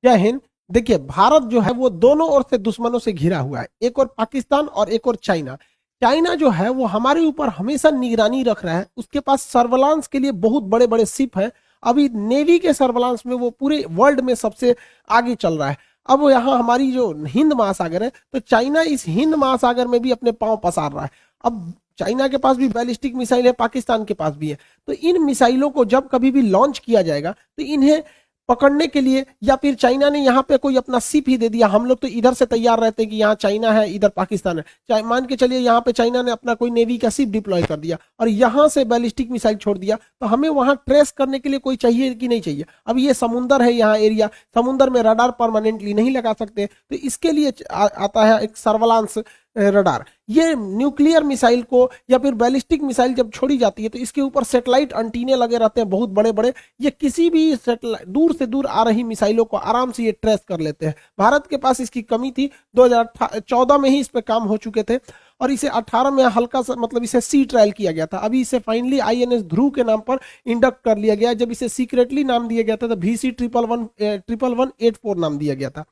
जय हिंद। देखिए, भारत जो है वो दोनों ओर से दुश्मनों से घिरा हुआ है, एक और पाकिस्तान और एक और चाइना। चाइना जो है वो हमारे ऊपर हमेशा निगरानी रख रहा है, उसके पास सर्विलांस के लिए बहुत बड़े बड़े शिप है। अभी नेवी के सर्विलांस में वो पूरे वर्ल्ड में सबसे आगे चल रहा है। अब वो यहाँ हमारी जो हिंद महासागर है, तो चाइना इस हिंद महासागर में भी अपने पांव पसार रहा है। अब चाइना के पास भी बैलिस्टिक मिसाइल है, पाकिस्तान के पास भी है। तो इन मिसाइलों को जब कभी भी लॉन्च किया जाएगा तो इन्हें पकड़ने के लिए, या फिर चाइना ने यहाँ पे कोई अपना शिप ही दे दिया, हम लोग तो इधर से तैयार रहते हैं कि यहाँ चाइना है, इधर पाकिस्तान है, मान के चलिए यहाँ पे चाइना ने अपना कोई नेवी का शिप डिप्लॉय कर दिया और यहाँ से बैलिस्टिक मिसाइल छोड़ दिया, तो हमें वहां ट्रेस करने के लिए कोई चाहिए कि नहीं चाहिए। अब ये समुंदर है, यहाँ एरिया समुंदर में रडार परमानेंटली नहीं लगा सकते, तो इसके लिए आता है एक सर्विलांस रडार। ये न्यूक्लियर मिसाइल को या फिर बैलिस्टिक मिसाइल जब छोड़ी जाती है तो इसके ऊपर सैटेलाइट एंटीने लगे रहते हैं बहुत बड़े बड़े। ये किसी भी दूर से दूर आ रही मिसाइलों को आराम से ये ट्रेस कर लेते हैं। भारत के पास इसकी कमी थी, 2014 में ही इस पे काम हो चुके थे और इसे 18 में हल्का सा मतलब इसे सी ट्रायल किया गया था। अभी इसे फाइनली INS ध्रुव के नाम पर इंडक्ट कर लिया गया। जब इसे सीक्रेटली नाम दिया गया था तो VC 1184 नाम दिया गया था।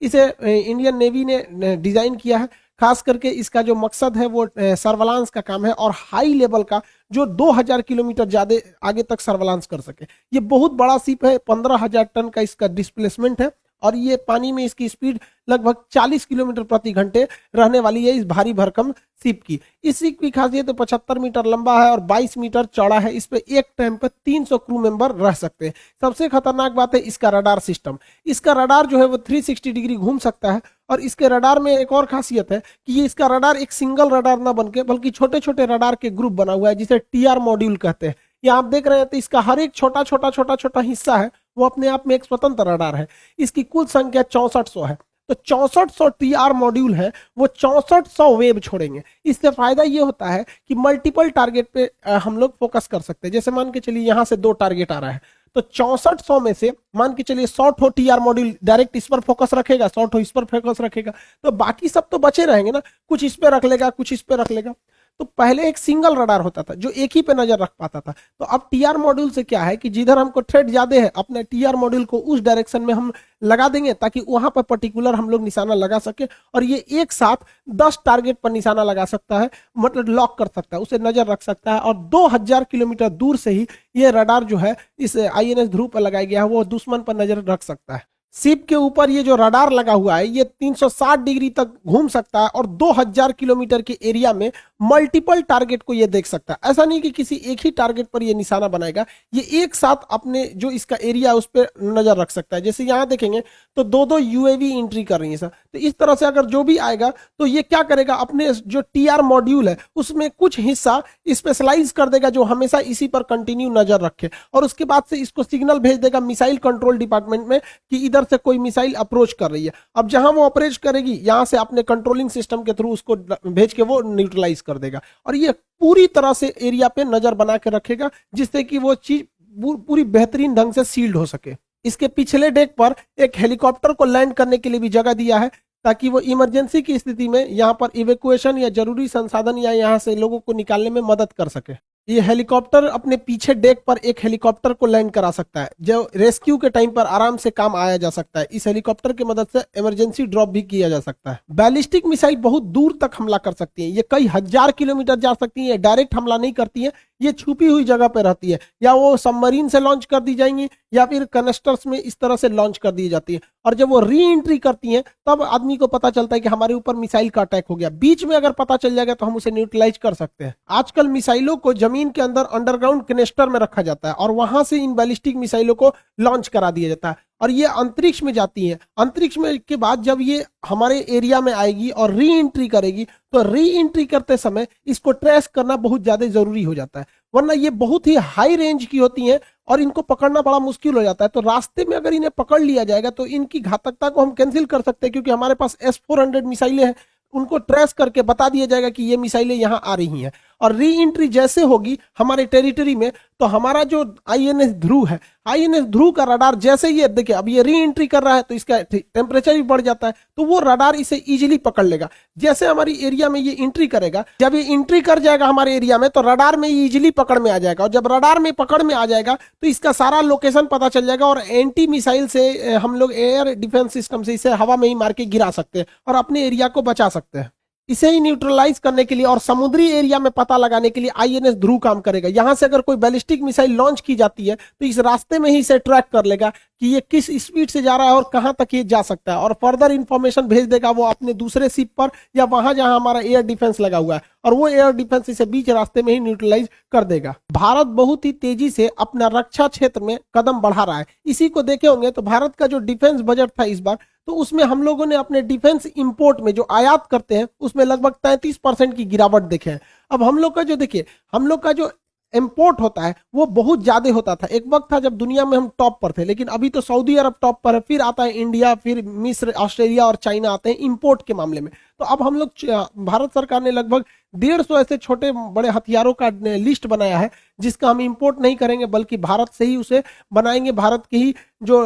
इसे इंडियन नेवी ने डिजाइन किया है। खास करके इसका जो मकसद है वो सर्विलांस का काम है और हाई लेवल का, जो 2000 किलोमीटर ज्यादा आगे तक सर्विलांस कर सके। ये बहुत बड़ा शिप है, 15,000 टन का इसका डिस्प्लेसमेंट है और ये पानी में इसकी स्पीड लगभग 40 किलोमीटर प्रति घंटे रहने वाली है इस भारी भरकम शिप की। इस शिप की खासियत 75 मीटर लंबा है और 22 मीटर चौड़ा है। इस पे एक टाइम पे 300 क्रू मेंबर रह सकते हैं। सबसे खतरनाक बात है इसका रडार सिस्टम। इसका रडार जो है वो 360 डिग्री घूम सकता है और इसके रडार में एक और खासियत है कि ये इसका रडार एक सिंगल रडार ना बनके बल्कि छोटे छोटे रडार के ग्रुप बना हुआ है, जिसे TR मॉड्यूल कहते हैं। ये आप देख रहे हैं तो इसका हर एक छोटा छोटा हिस्सा है वो अपने आप में एक स्वतंत्र रडार है। इसकी कुल संख्या 6400 है। तो 6400 TR मॉड्यूल है, वो 6400 वेव छोड़ेंगे। इससे फायदा ये होता है कि मल्टीपल टारगेट पे हम लोग फोकस कर सकते हैं। जैसे मान के चलिए यहाँ से 2 टारगेट आ रहा है तो 6400 में से मान के चलिए 100 ठो TR मॉड्यूल डायरेक्ट इस पर फोकस रखेगा, 100 ठो इस पर फोकस रखेगा, तो बाकी सब तो बचे रहेंगे ना, कुछ इस पे रख लेगा, कुछ इस पे रख लेगा। तो पहले एक सिंगल रडार होता था जो एक ही पे नजर रख पाता था। तो अब TR मॉड्यूल से क्या है कि जिधर हमको थ्रेट ज्यादा है अपने TR मॉड्यूल को उस डायरेक्शन में हम लगा देंगे ताकि वहां पर पर्टिकुलर हम लोग निशाना लगा सके और ये एक साथ 10 टारगेट पर निशाना लगा सकता है, मतलब लॉक कर सकता है, उसे नजर रख सकता है। और 2000 किलोमीटर दूर से ही ये रडार जो है इस INS ध्रुव पर लगाया गया है वो दुश्मन पर नजर रख सकता है। शिप के ऊपर ये जो रडार लगा हुआ है ये 360 डिग्री तक घूम सकता है और 2000 किलोमीटर के एरिया में मल्टीपल टारगेट को ये देख सकता है। ऐसा नहीं कि किसी एक ही टारगेट पर ये निशाना बनाएगा, ये एक साथ अपने जो इसका एरिया है उस पर नजर रख सकता है। जैसे यहाँ देखेंगे तो 2-2 UAV एंट्री कर रही है सर, तो इस तरह से अगर जो भी आएगा तो ये क्या करेगा, अपने जो TR मॉड्यूल है उसमें कुछ हिस्सा स्पेशलाइज कर देगा जो हमेशा इसी पर कंटिन्यू नजर रखे और उसके बाद से इसको सिग्नल भेज देगा मिसाइल कंट्रोल डिपार्टमेंट में कि इधर से कोई मिसाइल अप्रोच कर रही है। अब जहां वो अप्रोच करेगी यहां से अपने कंट्रोलिंग सिस्टम के थ्रू उसको भेज के वो न्यूट्रलाइज कर देगा और ये पूरी तरह से एरिया पे नजर बना के रखेगा जिससे कि वो चीज पूरी बेहतरीन ढंग से सील्ड हो सके। इसके पिछले डेक पर एक हेलीकॉप्टर को लैंड करने के लिए भी जगह दिया है ताकि वो इमरजेंसी की स्थिति में यहाँ पर इवैक्यूएशन या जरूरी संसाधन या यहाँ से लोगों को निकालने में मदद कर सके। ये हेलीकॉप्टर अपने पीछे डेक पर एक हेलीकॉप्टर को लैंड करा सकता है जो रेस्क्यू के टाइम पर आराम से काम आया जा सकता है। इस हेलीकॉप्टर की मदद से इमरजेंसी ड्रॉप भी किया जा सकता है। बैलिस्टिक मिसाइल बहुत दूर तक हमला कर सकती है, ये कई हजार किलोमीटर जा सकती है, डायरेक्ट हमला नहीं करती है, ये छुपी हुई जगह पर रहती है, या वो सबमरीन से लॉन्च कर दी जाएंगी या फिर कनेस्टर्स में इस तरह से लॉन्च कर दी जाती है और जब वो री एंट्री करती हैं तब आदमी को पता चलता है कि हमारे ऊपर मिसाइल का अटैक हो गया। बीच में अगर पता चल जाएगा तो हम उसे न्यूट्रलाइज कर सकते हैं। आजकल मिसाइलों को जमीन के अंदर अंडरग्राउंड कनेस्टर में रखा जाता है और वहां से इन बैलिस्टिक मिसाइलों को लॉन्च करा दिया जाता है और ये अंतरिक्ष में जाती है। अंतरिक्ष में के बाद जब ये हमारे एरिया में आएगी और री एंट्री करेगी तो री एंट्री करते समय इसको ट्रेस करना बहुत ज्यादा जरूरी हो जाता है, वरना ये बहुत ही हाई रेंज की होती हैं और इनको पकड़ना बड़ा मुश्किल हो जाता है। तो रास्ते में अगर इन्हें पकड़ लिया जाएगा तो इनकी घातकता को हम कैंसिल कर सकते हैं क्योंकि हमारे पास S-400 मिसाइलें हैं, उनको ट्रेस करके बता दिया जाएगा कि ये मिसाइलें यहाँ आ रही हैं और री एंट्री जैसे होगी हमारे टेरिटरी में, तो हमारा जो आईएनएस ध्रुव है, आईएनएस ध्रुव का रडार जैसे ये देखिए अब ये री एंट्री कर रहा है तो इसका टेम्परेचर भी बढ़ जाता है, तो वो रडार इसे इजीली पकड़ लेगा। जैसे हमारी एरिया में ये एंट्री करेगा, जब ये एंट्री कर जाएगा हमारे एरिया में तो रडार में ये इजीली पकड़ में आ जाएगा, और जब रडार में पकड़ में आ जाएगा तो इसका सारा लोकेशन पता चल जाएगा, और एंटी मिसाइल से हम लोग एयर डिफेंस सिस्टम से इसे हवा में ही मार के गिरा सकते हैं और अपने एरिया को बचा सकते हैं। इसे ही न्यूट्रलाइज करने के लिए और समुद्री एरिया में पता लगाने के लिए आईएनएस ध्रुव काम करेगा। यहां से अगर कोई बैलिस्टिक मिसाइल लॉन्च की जाती है तो इस रास्ते में ही इसे ट्रैक कर लेगा कि ये किस स्पीड से जा रहा है और कहां तक ये जा सकता है, और फर्दर इंफॉर्मेशन भेज देगा वो अपने दूसरे शिप पर या वहां जहां हमारा एयर डिफेंस लगा हुआ है, और वो एयर डिफेंस इसे बीच रास्ते में ही न्यूट्रलाइज कर देगा। भारत बहुत ही तेजी से अपना रक्षा क्षेत्र में कदम बढ़ा रहा है। इसी को देखे होंगे तो भारत का जो डिफेंस बजट था इस बार, तो उसमें हम लोगों ने अपने डिफेंस इंपोर्ट में जो आयात करते हैं उसमें लगभग 33% की गिरावट देखे हैं। अब हम लोग का जो देखिए, हम लोग का जो इंपोर्ट होता है वो बहुत ज्यादा होता था। एक वक्त था जब दुनिया में हम टॉप पर थे, लेकिन अभी तो सऊदी अरब टॉप पर है, फिर आता है इंडिया, फिर मिस्र, ऑस्ट्रेलिया और चाइना आते हैं इंपोर्ट के मामले में। तो अब हम लोग भारत सरकार ने लगभग 150 ऐसे छोटे बड़े हथियारों का लिस्ट बनाया है जिसका हम इंपोर्ट नहीं करेंगे बल्कि भारत से ही उसे बनाएंगे, भारत के ही जो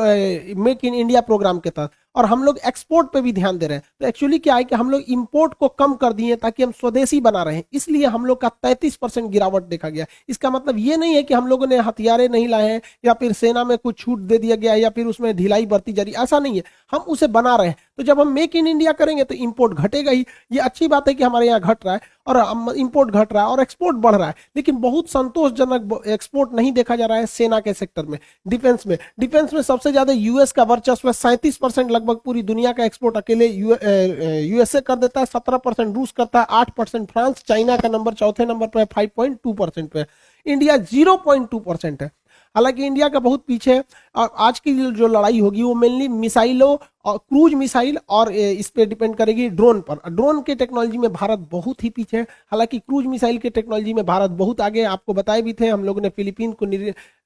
मेक इन इंडिया प्रोग्राम के तहत। और हम लोग एक्सपोर्ट पे भी ध्यान दे रहे हैं। तो एक्चुअली क्या है कि हम लोग इंपोर्ट को कम कर दिए ताकि हम स्वदेशी बना रहे हैं, इसलिए हम लोग का 33% गिरावट देखा गया। इसका मतलब ये नहीं है कि हम लोगों ने हथियारे नहीं लाए हैं या फिर सेना में कुछ छूट दे दिया गया है या फिर उसमें ढिलाई बरती जा रही, ऐसा नहीं है, हम उसे बना रहे हैं। तो जब हम मेक इन इंडिया करेंगे तो इंपोर्ट घटेगा ही। ये अच्छी बात है कि हमारे यहाँ घट रहा है और इंपोर्ट घट रहा है और एक्सपोर्ट बढ़ रहा है, लेकिन बहुत संतोषजनक एक्सपोर्ट नहीं देखा जा रहा है सेना के सेक्टर में। डिफेंस में सबसे ज्यादा यूएस का वर्चस्व है, 37% लगभग पूरी दुनिया का एक्सपोर्ट अकेले यूएसए कर देता है, 17% रूस करता है, 8% फ्रांस, चाइना का नंबर चौथे नंबर पर है 5.2% पे, इंडिया 0.2% है। हालांकि इंडिया का बहुत पीछे है। और आज की जो लड़ाई होगी वो मेनली मिसाइलों और क्रूज मिसाइल और इस पे डिपेंड करेगी ड्रोन पर। ड्रोन के टेक्नोलॉजी में भारत बहुत ही पीछे है, हालांकि क्रूज मिसाइल के टेक्नोलॉजी में भारत बहुत आगे। आपको बताए भी थे, हम लोगों ने फिलीपीन को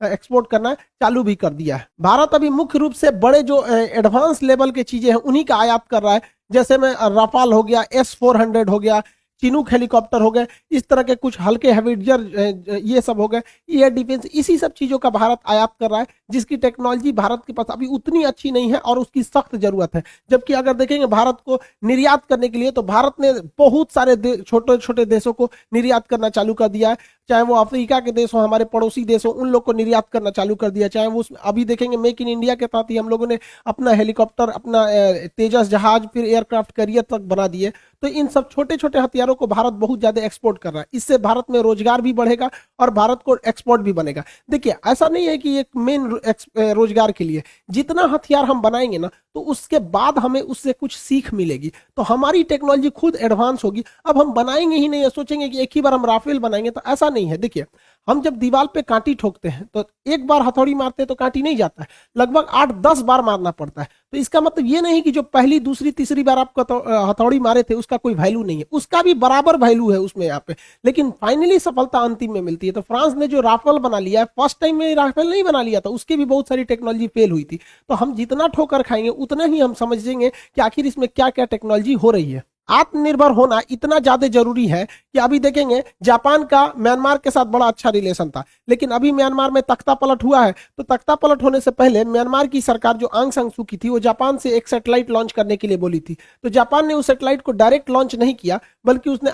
एक्सपोर्ट करना चालू भी कर दिया है। भारत अभी मुख्य रूप से बड़े जो एडवांस लेवल के चीजें हैं उन्हीं का आयात कर रहा है, जैसे में राफाल हो गया, S-400 हो गया, चिनूक हेलीकॉप्टर हो गए, इस तरह के कुछ हल्के हैविटजर ये सब हो गए, एयर डिफेंस, इसी सब चीजों का भारत आयात कर रहा है जिसकी टेक्नोलॉजी भारत के पास अभी उतनी अच्छी नहीं है और उसकी सख्त जरूरत है। जबकि अगर देखेंगे भारत को निर्यात करने के लिए तो भारत ने बहुत सारे छोटे छोटे देशों को निर्यात करना चालू कर दिया है, चाहे वो अफ्रीका के देश हो, हमारे पड़ोसी देश हो, उन लोग को निर्यात करना चालू कर दिया। चाहे वो अभी देखेंगे मेक इन इंडिया के तहत ही हम लोगों ने अपना हेलीकॉप्टर, अपना तेजस जहाज, फिर एयरक्राफ्ट कैरियर तक बना दिए। तो इन सब छोटे छोटे हथियारों को भारत बहुत ज्यादा एक्सपोर्ट कर रहा है। इससे भारत में रोजगार भी बढ़ेगा और भारत को एक्सपोर्ट भी बनेगा। देखिए ऐसा नहीं है कि एक मेन रोजगार के लिए जितना हथियार हम बनाएंगे ना तो उसके बाद हमें उससे कुछ सीख मिलेगी, तो हमारी टेक्नोलॉजी खुद एडवांस होगी। अब हम बनाएंगे ही नहीं या सोचेंगे कि एक ही बार हम राफेल बनाएंगे, तो ऐसा नहीं है। देखिए हम जब दीवार पे कांटी ठोकते हैं तो एक बार हथौड़ी मारते हैं तो कांटी नहीं जाता है, लगभग 8-10 बार मारना पड़ता है। तो इसका मतलब ये नहीं कि जो पहली दूसरी तीसरी बार आप हथौड़ी मारे थे उसका कोई वैल्यू नहीं है, उसका भी बराबर वैल्यू है उसमें यहाँ पे, लेकिन फाइनली सफलता अंतिम में मिलती है। तो फ्रांस ने जो राफेल बना लिया है, फर्स्ट टाइम में राफेल नहीं बना लिया था, उसकी भी बहुत सारी टेक्नोलॉजी फेल हुई थी। तो हम जितना ठोकर खाएंगे उतना ही हम समझेंगे कि आखिर इसमें क्या क्या टेक्नोलॉजी हो रही है। आत्मनिर्भर होना इतना ज्यादा जरूरी है कि अभी देखेंगे जापान का म्यांमार के साथ बड़ा अच्छा रिलेशन था, लेकिन अभी म्यांमार में तख्ता पलट हुआ है। तो तख्ता पलट होने से पहले म्यांमार की सरकार जो आंग सान सू की थी वो जापान से एक सैटेलाइट लॉन्च करने के लिए बोली थी। तो जापान ने उस सैटेलाइट को डायरेक्ट लॉन्च नहीं किया, बल्कि उसने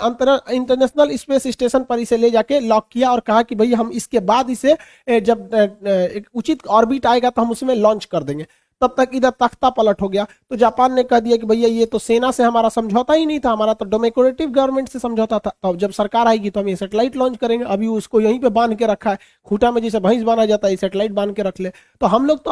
इंटरनेशनल स्पेस स्टेशन पर इसे ले जाके लॉक किया और कहा कि भाई हम इसके बाद इसे जब एक उचित ऑर्बिट आएगा तो हम उसमें लॉन्च कर देंगे। तब तक इधर तख्ता पलट हो गया। तो जापान ने कह दिया कि भैया ये तो सेना से हमारा समझौता ही नहीं था, हमारा तो डेमोक्रेटिक गवर्नमेंट से समझौता था। तो जब सरकार आएगी तो हम ये सैटेलाइट लॉन्च करेंगे। अभी उसको यहीं पे बांध के रखा है, खूंटा में जैसे भैंस बांधा जाता है, सैटेलाइट बांध के रख ले। तो हम लोग तो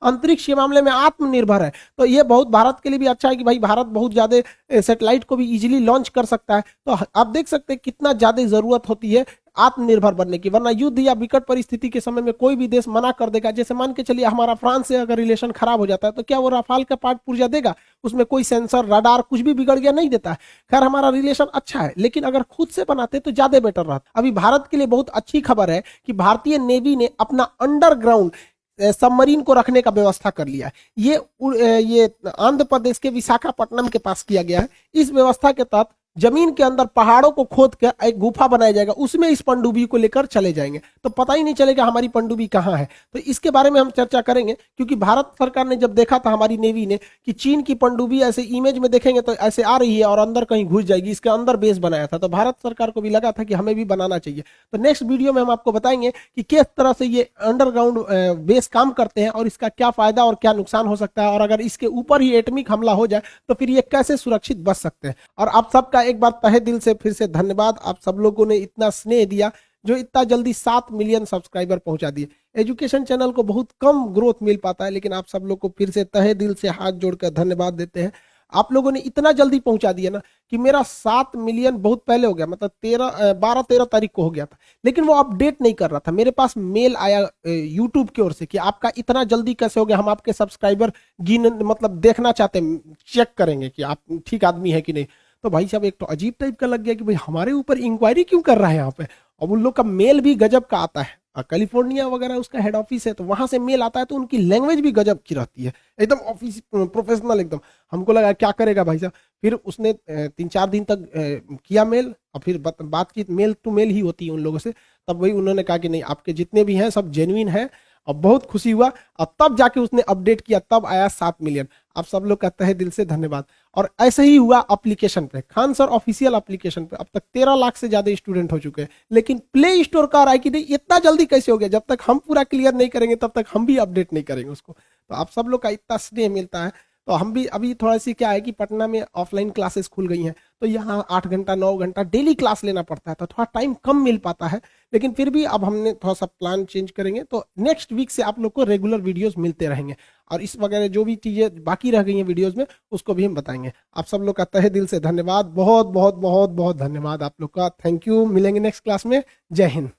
अंतरिक्ष के मामले में आत्मनिर्भर है। तो ये बहुत भारत के लिए भी अच्छा है कि भाई भारत बहुत ज्यादा सैटेलाइट को भी इजिली लॉन्च कर सकता है। तो आप देख सकते हैं कितना ज्यादा जरूरत होती है आत्मनिर्भर बनने की, वरना युद्ध या विकट परिस्थिति के समय में कोई भी देश मना कर देगा। जैसे मान के चलिए हमारा फ्रांस से अगर रिलेशन खराब हो जाता है तो क्या वो राफाल का पार्ट पुर्जा देगा? उसमें कोई सेंसर, रडार कुछ भी बिगड़ गया नहीं देता है। खैर हमारा रिलेशन अच्छा है, लेकिन अगर खुद से बनाते तो ज्यादा बेटर रहता। अभी भारत के लिए बहुत अच्छी खबर है कि भारतीय नेवी ने अपना अंडरग्राउंड सबमरीन को रखने का व्यवस्था कर लिया है। ये आंध्र प्रदेश के विशाखापट्टनम के पास किया गया है। इस व्यवस्था के तहत जमीन के अंदर पहाड़ों को खोद कर एक गुफा बनाया जाएगा, उसमें इस पनडुब्बी को लेकर चले जाएंगे, तो पता ही नहीं चलेगा हमारी पनडुब्बी कहाँ है। तो इसके बारे में हम चर्चा करेंगे, क्योंकि भारत सरकार ने जब देखा था, हमारी नेवी ने, कि चीन की पनडुब्बी ऐसे इमेज में देखेंगे तो ऐसे आ रही है और अंदर कहीं घुस जाएगी, इसके अंदर बेस बनाया था, तो भारत सरकार को भी लगा था कि हमें भी बनाना चाहिए। तो नेक्स्ट वीडियो में हम आपको बताएंगे कि किस तरह से ये अंडरग्राउंड बेस काम करते हैं और इसका क्या फायदा और क्या नुकसान हो सकता है, और अगर इसके ऊपर ही एटॉमिक हमला हो जाए तो फिर ये कैसे सुरक्षित बच सकते हैं। और आप सबका एक बार तहे दिल से फिर से धन्यवाद, आप सब लोगों ने इतना स्नेह दिया, जो इतना जल्दी 7 मिलियन सब्सक्राइबर पहुंचा दिए। एजुकेशन चैनल को बहुत कम ग्रोथ मिल पाता है, लेकिन आप सब लोग को फिर से तहे दिल से हाथ जोड़कर धन्यवाद देते हैं। आप लोगों ने इतना जल्दी पहुंचा दिया ना कि मेरा 7 मिलियन बहुत पहले हो गया, मतलब 12-13 तारीख को हो गया था, लेकिन वो अपडेट नहीं कर रहा था। मेरे पास मेल आया यूट्यूब की ओर से कि आपका इतना जल्दी कैसे हो गया, हम आपके सब्सक्राइबर मतलब देखना चाहते हैं, चेक करेंगे कि आप ठीक आदमी है कि नहीं। तो भाई साहब एक तो अजीब टाइप का लग गया कि भाई हमारे ऊपर इंक्वायरी क्यों कर रहा है यहाँ पे। और उन लोग का मेल भी गजब का आता है, कैलिफोर्निया वगैरह उसका हेड ऑफिस है, तो वहां से मेल आता है, तो उनकी लैंग्वेज भी गजब की रहती है, एकदम ऑफिस प्रोफेशनल एकदम। हमको लगा क्या करेगा भाई साहब, फिर उसने 3-4 दिन तक किया मेल, और फिर बातचीत मेल टू मेल ही होती है उन लोगों से। तब वही उन्होंने कहा कि नहीं, आपके जितने भी हैं सब जेन्युइन है, और बहुत खुशी हुआ। और तब जाके उसने अपडेट किया, तब आया 7 मिलियन। आप सब लोग का तहे दिल से धन्यवाद। और ऐसे ही हुआ एप्लीकेशन पे, खान सर ऑफिशियल एप्लीकेशन पे अब तक 13 लाख से ज्यादा स्टूडेंट हो चुके हैं, लेकिन प्ले स्टोर का आ रहा है कि नहीं इतना जल्दी कैसे हो गया। जब तक हम पूरा क्लियर नहीं करेंगे तब तक हम भी अपडेट नहीं करेंगे उसको। तो आप सब लोग का इतना स्नेह मिलता है। तो हम भी अभी थोड़ा सी क्या है कि पटना में ऑफलाइन क्लासेस खुल गई हैं, तो यहाँ 8 घंटा 9 घंटा डेली क्लास लेना पड़ता है, तो थोड़ा टाइम कम मिल पाता है। लेकिन फिर भी अब हमने थोड़ा सा प्लान चेंज करेंगे, तो नेक्स्ट वीक से आप लोग को रेगुलर वीडियोस मिलते रहेंगे, और इस वगैरह जो भी चीजें बाकी रह गई हैं वीडियोस में उसको भी हम बताएंगे। आप सब लोग का तहे दिल से धन्यवाद, बहुत बहुत बहुत बहुत धन्यवाद आप लोग का। Thank you. मिलेंगे नेक्स्ट क्लास में। जय हिंद।